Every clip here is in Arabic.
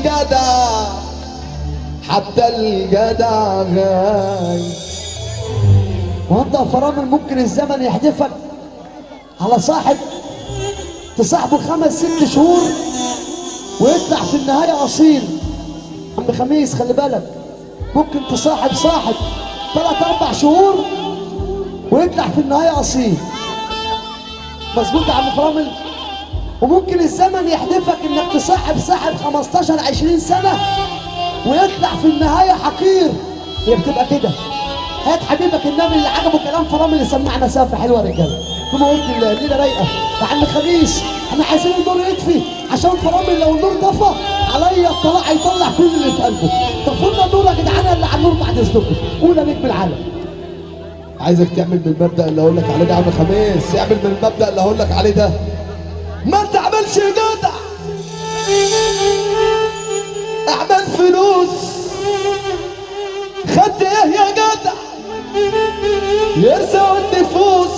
الجدع حتى الجدع غايب. وانت يا فرامل ممكن الزمن يحدفك على صاحب تصاحبه 5 6 شهور ويطلع في النهاية أصيل. عم خميس خلي بالك، ممكن تصاحب صاحب 3 4 شهور ويطلع في النهاية أصيل. مظبوط يا عم فرامل؟ وممكن الزمن يحدفك انك تصاحب صاحب 15 20 سنة ويطلع في النهاية حقير. هي بتبقى كده. هات حبيبك النبي اللي عجبه كلام فرامل اللي سمعنا سافة حلوة يا رجالة. ثم قلت الليلة رايقة يا عم خميس، احنا عايزين النور يطفي عشان فرامل لو النور طفى عليا الطلاق هيطلع كل اللي في قلبه. طفوا النور يا جدعان اللي على النور بعد اذنكم. قول يا نجم العالم. عايزك تعمل بالمبدأ اللي هقول لك عليه ده يا عم خميس، اعمل بالمبدأ اللي هقول لك عليه ده. ما تعملش جدع، اعمل فلوس. خدت ايه يا جدع؟ يرزق النفوس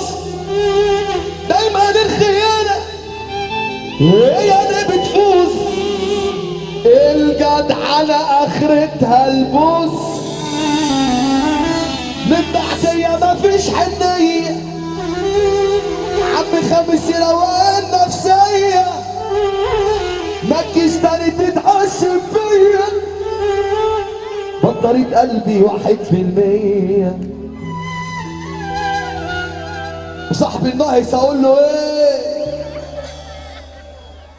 دايما الخيانة هي اللي بتفوز. الجدعنة اخرتها البوس، من بعدية مفيش حنية. عم خميس روقان نفسية، ما تجيش تاني تتعشم فيا. بطارية قلبي 1%. وصاحبي الناقص اقول له ايه؟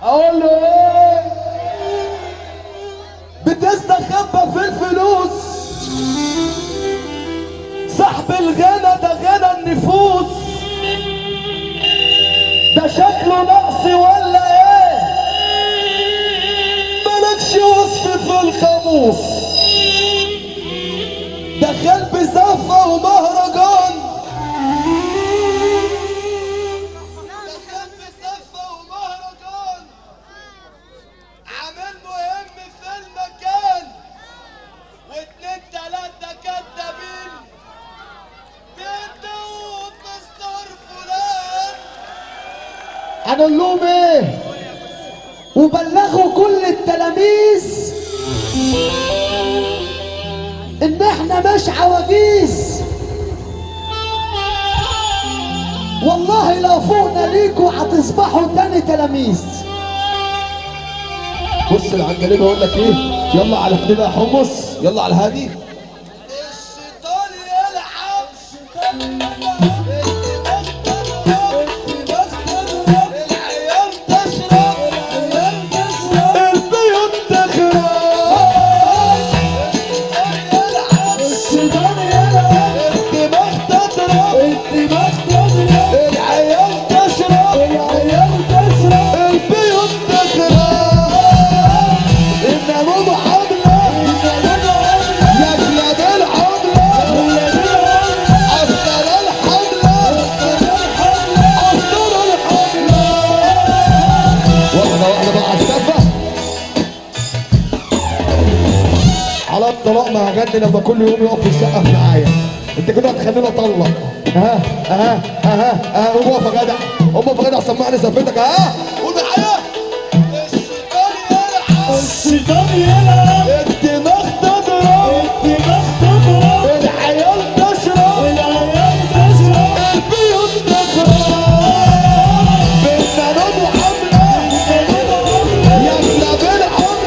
اقول له ايه؟ بتستخبى في الفلوس. صاحب الغنى ده غنى النفوس. ده شكله نقص ولا ايه؟ مالكش وصف في القاموس. ده خلب زفة ومهرجان. ده خلب زفة ومهرجان، عامل مهم في المكان. واتنين تلاتة كدابين بيدوا مستر فلان. هنقول لهم ايه؟ وبلغوا كل التلاميذ ان احنا مش عواجيز. والله لو فوقنا ليكوا هتصبحوا تاني تلاميذ. بص العنجلين اقول لك ايه؟ يلا على كده يا حمص، يلا على الهادي. الشيطان يلعب، الشيطان يلعب. الطلاق ما هغني لما كل يوم يقف يسقف معايا. انت كده هتخليني اطلق. قوم اقف يا جدع، قوم اقف يا جدع، سمعني زفتك. قول معايا. الشيطان يلعب، الشيطان يلعب. الدماغ تضرب، الدماغ تضرب. العيال تشرب، العيال تشرب. البيوت تخرب. بالقانون وحمله، يا كلاب العمله.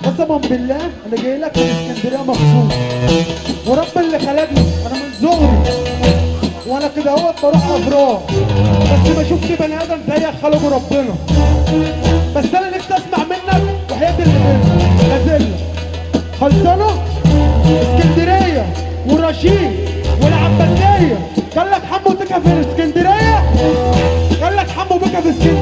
قسما بالله انا جاي لك من اسكندريه مخصوص، ورب اللي خلقني انا من صغري وانا كده اهوت بروح افراح، بس ما شفت بني ادم زيك خلقه ربنا. بس انا نفسي اسمع منك وحياة اللي نازل خلصانه. اسكندريه ورشيد والعباسيه. قال لك حمو بكا في اسكندريه، قال لك حمو بكا في اسكندريه.